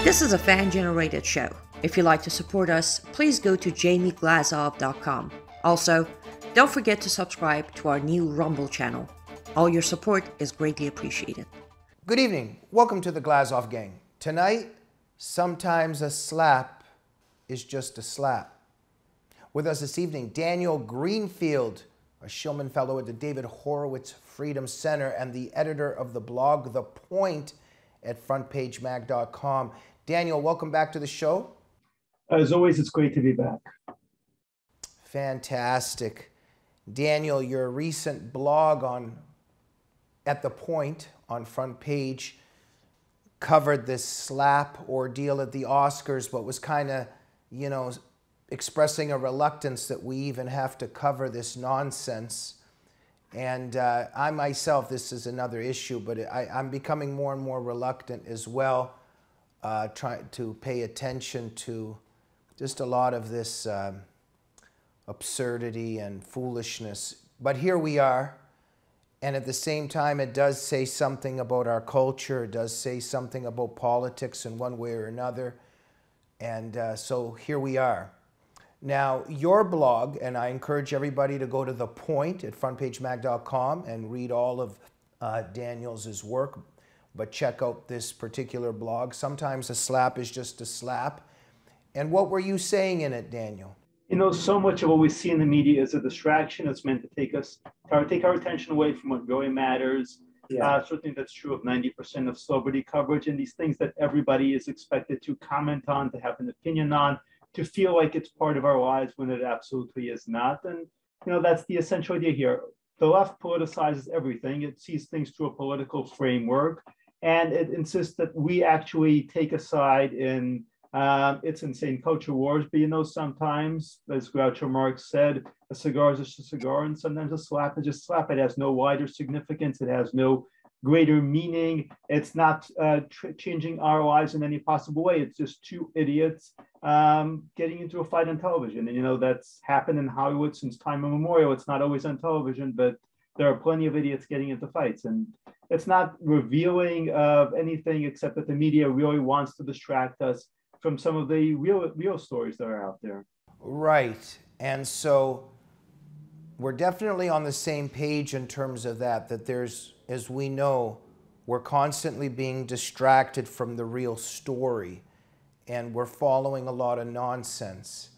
This is a fan-generated show. If you'd like to support us, please go to jamieglazov.com. Also, don't forget to subscribe to our new Rumble channel. All your support is greatly appreciated. Good evening. Welcome to the Glazov Gang. Tonight, sometimes a slap is just a slap. With us this evening, Daniel Greenfield, a Shillman Fellow at the David Horowitz Freedom Center and the editor of the blog The Point at frontpagemag.com. Daniel, welcome back to the show. As always, it's great to be back. Fantastic. Daniel, your recent blog at The Point on Front Page covered this slap ordeal at the Oscars, but was kind of, expressing a reluctance that we even have to cover this nonsense. And I myself, this is another issue, but I'm becoming more and more reluctant as well, trying to pay attention to just a lot of this absurdity and foolishness. But here we are, and at the same time, it does say something about our culture. It does say something about politics in one way or another. And so here we are. Now, your blog, and I encourage everybody to go to The Point at frontpagemag.com and read all of Daniel's work, but check out this particular blog. Sometimes a slap is just a slap. And what were you saying in it, Daniel? So much of what we see in the media is a distraction. It's meant to take our attention away from what really matters. Yeah. Certainly that's true of 90% of celebrity coverage and these things that everybody is expected to comment on, to have an opinion on, to feel like it's part of our lives when it absolutely is not. And, that's the essential idea here. The left politicizes everything. It sees things through a political framework, and it insists that we actually take a side in its insane culture wars. But, sometimes, as Groucho Marx said, a cigar is just a cigar, and sometimes a slap is just a slap. It has no wider significance. It has no greater meaning. It's not changing our lives in any possible way. It's just two idiots getting into a fight on television. And, that's happened in Hollywood since time immemorial. It's not always on television, but there are plenty of idiots getting into fights. And it's not revealing of anything except that the media really wants to distract us from some of the real stories that are out there. Right. And so we're definitely on the same page in terms of that there's, as we know, we're constantly being distracted from the real story, and we're following a lot of nonsense.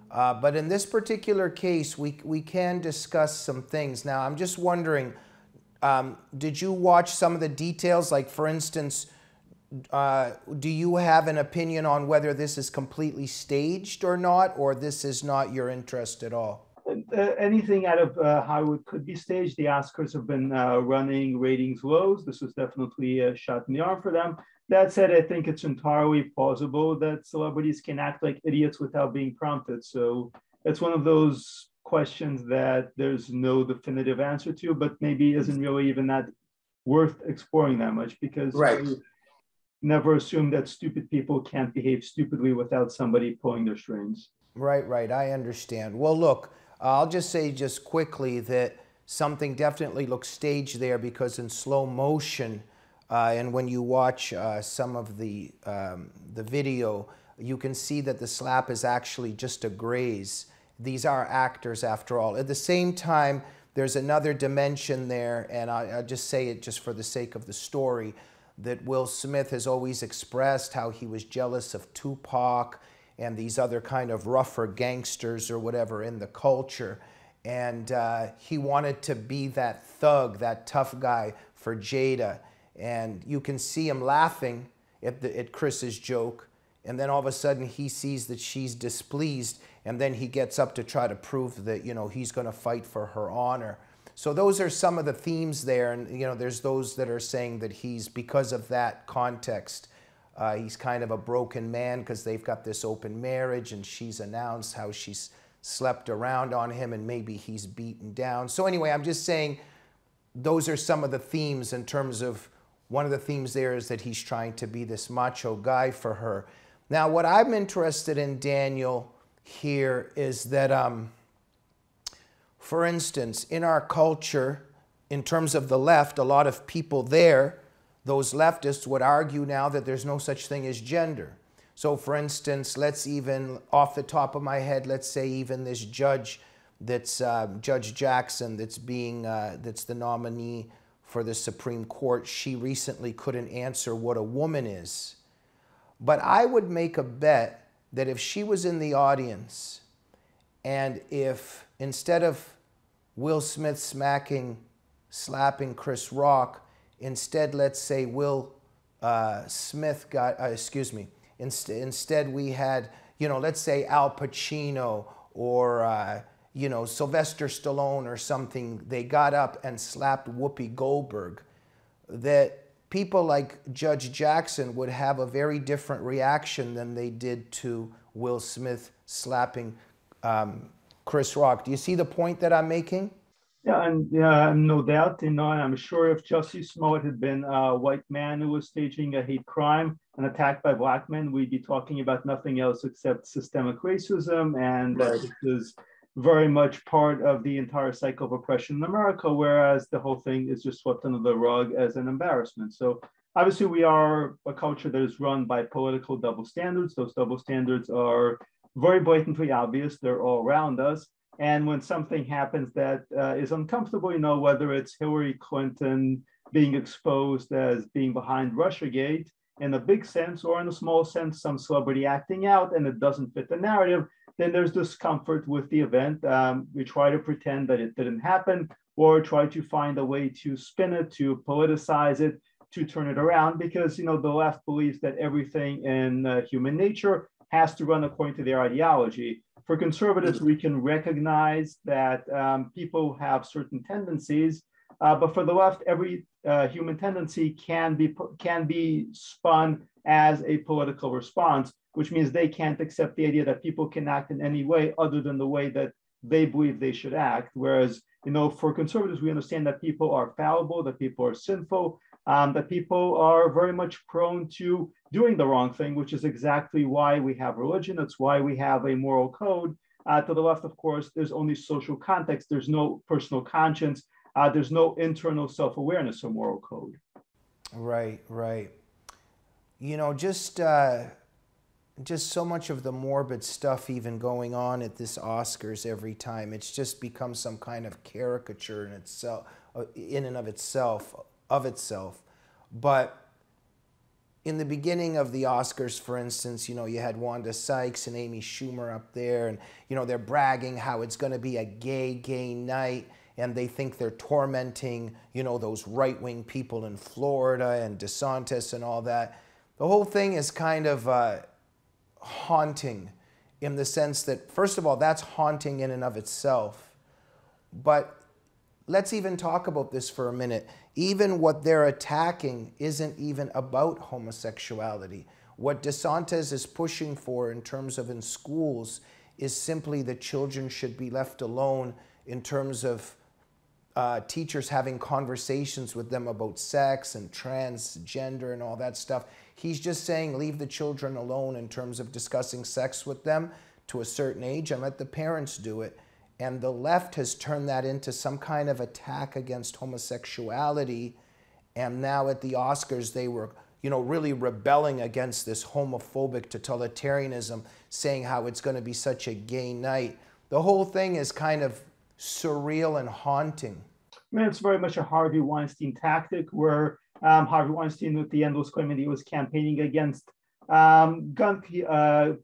But in this particular case, we can discuss some things. Now, I'm just wondering, did you watch some of the details? Like, for instance, do you have an opinion on whether this is completely staged or not, or this is not your interest at all? Anything out of Hollywood could be staged. The Oscars have been running ratings lows. This was definitely a shot in the arm for them. That said, I think it's entirely plausible that celebrities can act like idiots without being prompted. So it's one of those questions that there's no definitive answer to, but maybe isn't really even that worth exploring that much, because we never assume that stupid people can't behave stupidly without somebody pulling their strings. Right. I understand. Well, look, I'll just say just quickly that something definitely looks staged there, because in slow motion, and when you watch some of the video, you can see that the slap is actually just a graze. These are actors after all. At the same time, there's another dimension there, and I'll just say it just for the sake of the story, that Will Smith has always expressed how he was jealous of Tupac and these other kind of rougher gangsters or whatever in the culture. And he wanted to be that thug, that tough guy for Jada. And you can see him laughing at Chris's joke. And then all of a sudden he sees that she's displeased. And then he gets up to try to prove that, he's going to fight for her honor. So those are some of the themes there. And, there's those that are saying that he's, because of that context, he's kind of a broken man because they've got this open marriage and she's announced how she's slept around on him and maybe he's beaten down. So anyway, I'm just saying those are some of the themes in terms of, one of the themes there is that he's trying to be this macho guy for her. Now, what I'm interested in, Daniel, here is that, for instance, in our culture, in terms of the left, a lot of people there those leftists would argue now that there's no such thing as gender. So for instance, let's even, off the top of my head, let's say even this judge that's Judge Jackson, that's the nominee for the Supreme Court, she recently couldn't answer what a woman is. But I would make a bet that if she was in the audience, and if instead of Will Smith slapping Chris Rock, instead, let's say Will Smith got, instead we had, let's say Al Pacino or, Sylvester Stallone or something, they got up and slapped Whoopi Goldberg, that people like Judge Jackson would have a very different reaction than they did to Will Smith slapping Chris Rock. Do you see the point that I'm making? Yeah, and no doubt, and I'm sure if Jussie Smollett had been a white man who was staging a hate crime and attacked by black men, we'd be talking about nothing else except systemic racism, and this is very much part of the entire cycle of oppression in America, whereas the whole thing is just swept under the rug as an embarrassment. So obviously we are a culture that is run by political double standards. Those double standards are very blatantly obvious. They're all around us. And when something happens that is uncomfortable, whether it's Hillary Clinton being exposed as being behind Russiagate in a big sense, or in a small sense, some celebrity acting out and it doesn't fit the narrative, then there's discomfort with the event. We try to pretend that it didn't happen, or try to find a way to spin it, to politicize it, to turn it around, because the left believes that everything in human nature has to run according to their ideology. For conservatives, we can recognize that people have certain tendencies, but for the left, every human tendency can be spun as a political response, which means they can't accept the idea that people can act in any way other than the way that they believe they should act. Whereas, for conservatives, we understand that people are fallible, that people are sinful, that people are very much prone to doing the wrong thing, which is exactly why we have religion. That's why we have a moral code. To the left, of course, there's only social context. There's no personal conscience. There's no internal self-awareness or moral code. Right. Just so much of the morbid stuff even going on at this Oscars every time. It's just become some kind of caricature in itself, in and of itself. But in the beginning of the Oscars, for instance, you had Wanda Sykes and Amy Schumer up there, and they're bragging how it's going to be a gay night, and they think they're tormenting those right-wing people in Florida and DeSantis and all that. The whole thing is kind of haunting, in the sense that, first of all, that's haunting in and of itself. But let's even talk about this for a minute. Even what they're attacking isn't even about homosexuality. What DeSantis is pushing for in terms of in schools is simply that children should be left alone in terms of teachers having conversations with them about sex and transgender and all that stuff. He's just saying leave the children alone in terms of discussing sex with them to a certain age and let the parents do it. And the left has turned that into some kind of attack against homosexuality. And now at the Oscars, they were, really rebelling against this homophobic totalitarianism, saying how it's going to be such a gay night. The whole thing is kind of surreal and haunting. It's very much a Harvey Weinstein tactic, where Harvey Weinstein at the end was claiming he was campaigning against the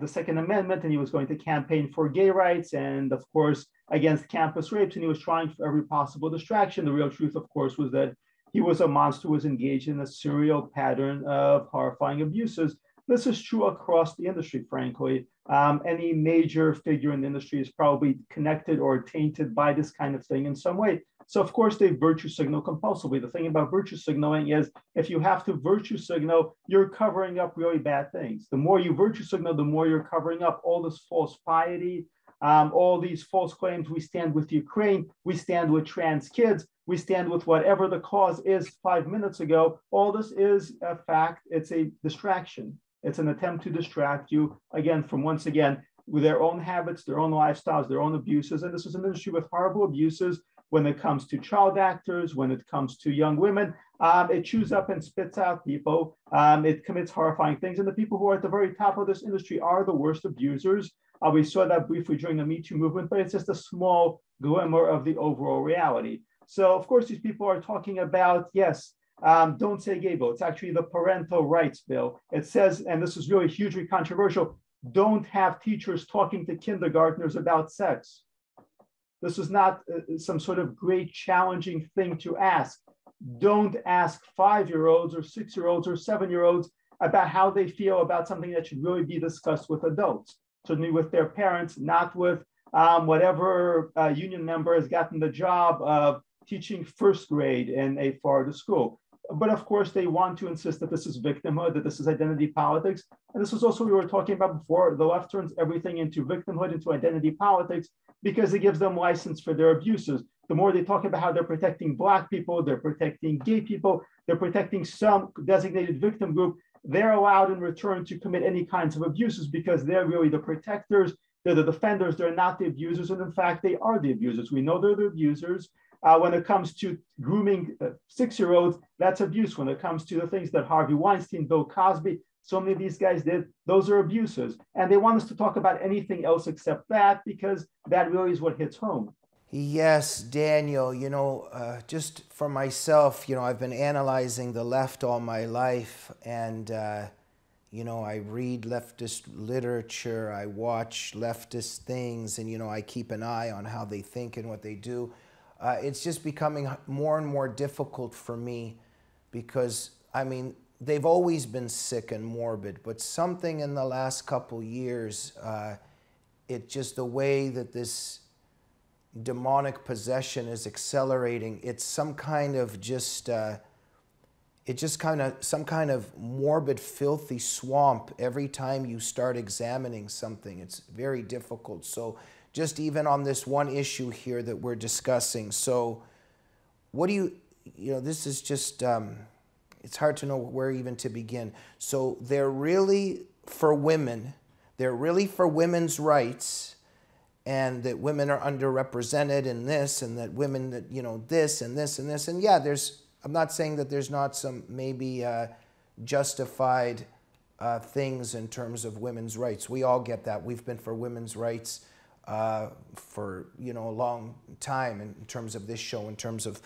Second Amendment, and he was going to campaign for gay rights and, of course, against campus rapes, and he was trying for every possible distraction. The real truth, of course, was that he was a monster who was engaged in a serial pattern of horrifying abuses. This is true across the industry, frankly. Any major figure in the industry is probably connected or tainted by this kind of thing in some way. So, of course, they virtue signal compulsively. The thing about virtue signaling is if you have to virtue signal, you're covering up really bad things. The more you virtue signal, the more you're covering up all this false piety, all these false claims. We stand with Ukraine. We stand with trans kids. We stand with whatever the cause is 5 minutes ago. All this is a fact. It's a distraction. It's an attempt to distract you, again, from, once again, with their own habits, their own lifestyles, their own abuses. And this is an industry with horrible abuses when it comes to child actors, when it comes to young women. It chews up and spits out people. It commits horrifying things. And the people who are at the very top of this industry are the worst abusers. We saw that briefly during the Me Too movement, but it's just a small glimmer of the overall reality. So, of course, these people are talking about, yes, don't say gay bill. It's actually the parental rights bill. It says, and this is really hugely controversial, don't have teachers talking to kindergartners about sex. This is not some sort of great challenging thing to ask. Don't ask 5-year-olds or 6-year-olds or 7-year-olds about how they feel about something that should really be discussed with adults, certainly with their parents, not with whatever union member has gotten the job of teaching first grade in a Florida school. But of course, they want to insist that this is victimhood, that this is identity politics. And this was also what we were talking about before. The left turns everything into victimhood, into identity politics, because it gives them license for their abuses. The more they talk about how they're protecting Black people, they're protecting gay people, they're protecting some designated victim group, they're allowed in return to commit any kinds of abuses because they're really the protectors, they're the defenders, they're not the abusers. And in fact, they are the abusers. We know they're the abusers. When it comes to grooming 6-year-olds, that's abuse. When it comes to the things that Harvey Weinstein, Bill Cosby, so many of these guys did, those are abuses. And they want us to talk about anything else except that because that really is what hits home. Yes, Daniel, just for myself, I've been analyzing the left all my life, and, I read leftist literature, I watch leftist things, and, I keep an eye on how they think and what they do. It's just becoming more and more difficult for me because, they've always been sick and morbid, but something in the last couple years, it just the way that this demonic possession is accelerating, it's some kind of some kind of morbid, filthy swamp every time you start examining something. It's very difficult. So just even on this one issue here that we're discussing. So what do this is just, it's hard to know where even to begin. So they're really for women, they're really for women's rights, and that women are underrepresented in this, and that women that, this and this and this. And yeah, I'm not saying that there's not some maybe justified things in terms of women's rights. We all get that. We've been for women's rights for a long time in terms of this show, in terms of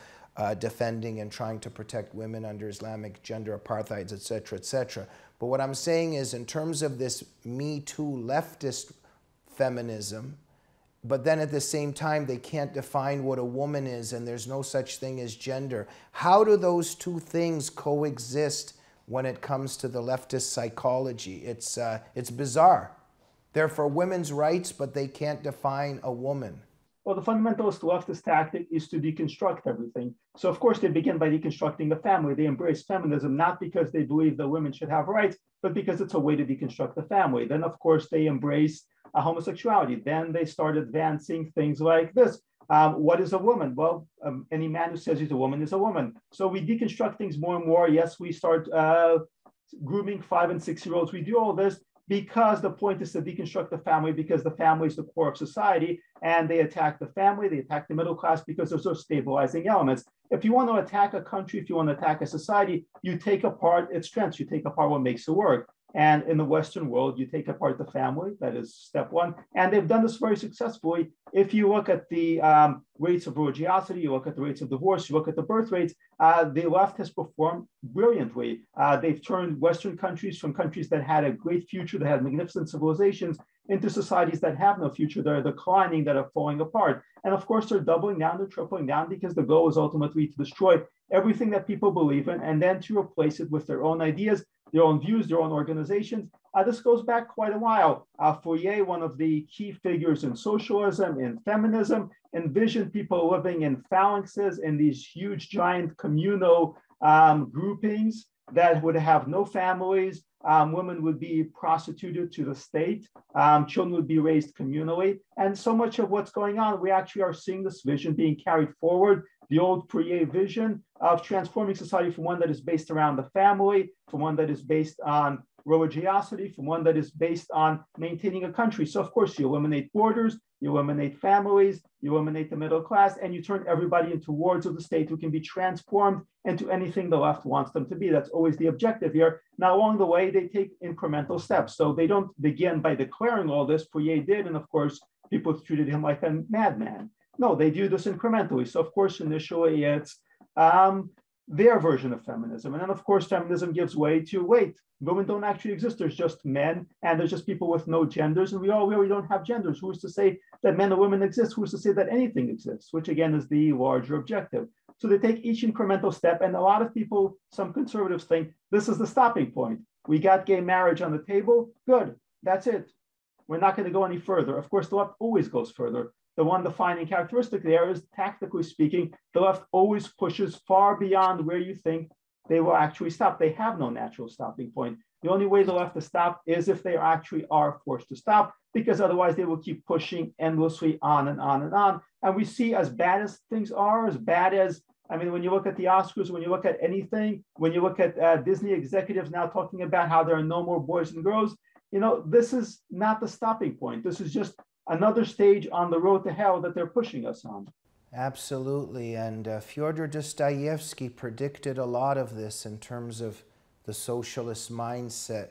defending and trying to protect women under Islamic gender apartheids, et cetera, et cetera. But what I'm saying is, in terms of this Me Too leftist feminism, but then at the same time they can't define what a woman is, and there's no such thing as gender. How do those two things coexist when it comes to the leftist psychology? It's bizarre. They're for women's rights, but they can't define a woman. Well, the fundamentalist leftist tactic is to deconstruct everything. So, of course, they begin by deconstructing the family. They embrace feminism, not because they believe that women should have rights, but because it's a way to deconstruct the family. Then, of course, they embrace homosexuality. Then they start advancing things like this. What is a woman? Well, any man who says he's a woman is a woman. So we deconstruct things more and more. Yes, we start grooming 5- and 6-year-olds. We do all this because the point is to deconstruct the family, because the family is the core of society, and they attack the family, they attack the middle class because those are stabilizing elements. If you want to attack a country, if you want to attack a society, you take apart its strengths, you take apart what makes it work. And in the Western world, you take apart the family. That is step one. And they've done this very successfully. If you look at the rates of religiosity, you look at the rates of divorce, you look at the birth rates, the left has performed brilliantly. They've turned Western countries from countries that had a great future, that had magnificent civilizations, into societies that have no future, that are declining, that are falling apart. And of course, they're doubling down, they're tripling down, because the goal is ultimately to destroy everything that people believe in and then to replace it with their own ideas, their own views, their own organizations. This goes back quite a while. Fourier, one of the key figures in socialism, in feminism, envisioned people living in phalanxes, in these huge, giant communal groupings that would have no families. Women would be prostituted to the state. Children would be raised communally. And so much of what's going on, we actually are seeing this vision being carried forward, the old Fourier vision of transforming society from one that is based around the family, from one that is based on religiosity, from one that is based on maintaining a country. So of course you eliminate borders, you eliminate families, you eliminate the middle class, and you turn everybody into wards of the state who can be transformed into anything the left wants them to be. That's always the objective here. Now, along the way, they take incremental steps. So they don't begin by declaring all this. Fourier did, and of course, people treated him like a madman. No, they do this incrementally. So of course, initially it's their version of feminism. And then of course, feminism gives way to, wait, women don't actually exist. There's just men and there's just people with no genders. And we all really don't have genders. Who's to say that men and women exist? Who's to say that anything exists? Which again is the larger objective. So they take each incremental step. And a lot of people, some conservatives think this is the stopping point. We got gay marriage on the table. Good, that's it. We're not going to go any further. Of course, the left always goes further. The one defining characteristic there is, tactically speaking, the left always pushes far beyond where you think they will actually stop. They have no natural stopping point. The only way the left to stop is if they actually are forced to stop, because otherwise they will keep pushing endlessly on and on and on. And we see, as bad as things are, as bad as, I mean, when you look at the Oscars, when you look at anything, when you look at Disney executives now talking about how there are no more boys and girls, you know, this is not the stopping point. This is just another stage on the road to hell that they're pushing us on. Absolutely. And Fyodor Dostoevsky predicted a lot of this in terms of the socialist mindset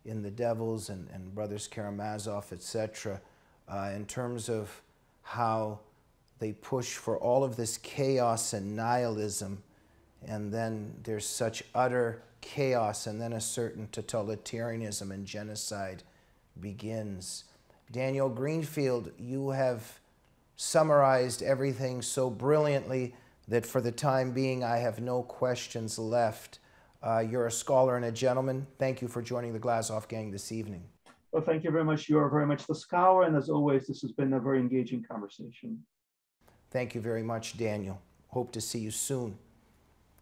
in The Devils and Brothers Karamazov, etc., in terms of how they push for all of this chaos and nihilism, and then there's such utter chaos, and then a certain totalitarianism and genocide begins. Daniel Greenfield, you have summarized everything so brilliantly that for the time being I have no questions left. You're a scholar and a gentleman. Thank you for joining the Glazov Gang this evening. Well, thank you very much. You are very much the scholar, and as always, this has been a very engaging conversation. Thank you very much, Daniel. Hope to see you soon.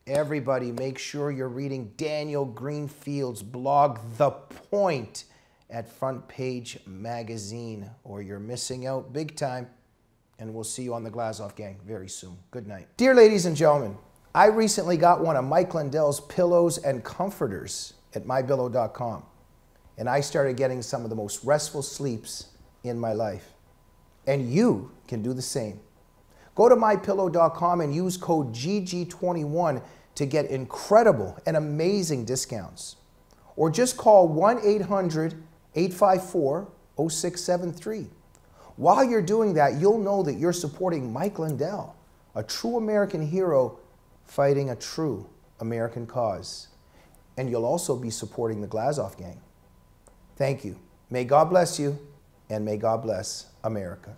Everybody, make sure you're reading Daniel Greenfield's blog, The Point, at Front Page Magazine, or you're missing out big time. And we'll see you on the Glazov Gang very soon. Good night. Dear ladies and gentlemen, I recently got one of Mike Lindell's pillows and comforters at mybillow.com, and I started getting some of the most restful sleeps in my life. And you can do the same. Go to mypillow.com and use code GG21 to get incredible and amazing discounts. Or just call 1-800-854-0673. While you're doing that, you'll know that you're supporting Mike Lindell, a true American hero fighting a true American cause. And you'll also be supporting the Glazov Gang. Thank you. May God bless you, and may God bless America.